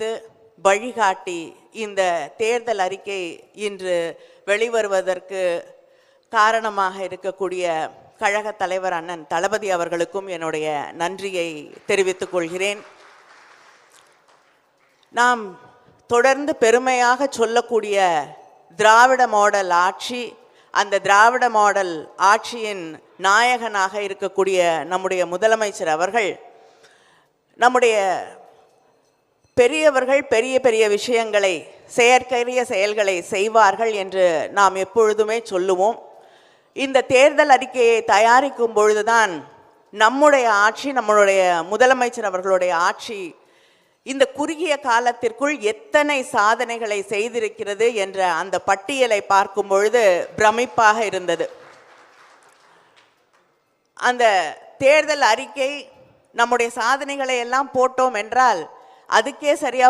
சிந்தித்து வழிகாட்டி இந்த தேர்தல் அறிக்கை இன்று வெளிவருவதற்கு காரணமாக இருக்கக்கூடிய கழக தலைவர் அண்ணன் தளபதி அவர்களுக்கும் என்னுடைய நன்றியை தெரிவித்துக் கொள்கிறேன். நாம் தொடர்ந்து பெருமையாக சொல்லக்கூடிய திராவிட மாடல் ஆட்சி, அந்த திராவிட மாடல் ஆட்சியின் நாயகனாக இருக்கக்கூடிய நம்முடைய முதலமைச்சர் அவர்கள் நம்முடைய பெரியவர்கள் பெரிய பெரிய விஷயங்களை செயற்கரிய செயல்களை செய்வார்கள் என்று நாம் எப்பொழுதுமே சொல்லுவோம். இந்த தேர்தல் அறிக்கையை தயாரிக்கும் பொழுதுதான் நம்முடைய ஆட்சி, நம்மளுடைய முதலமைச்சர் அவர்களுடைய ஆட்சி இந்த குறுகிய காலத்திற்குள் எத்தனை சாதனைகளை செய்திருக்கிறது என்ற அந்த பட்டியலை பார்க்கும் பொழுது பிரமிப்பாக இருந்தது. அந்த தேர்தல் அறிக்கை நம்முடைய சாதனைகளை எல்லாம் போட்டோம் என்றால் அதுக்கே சரியா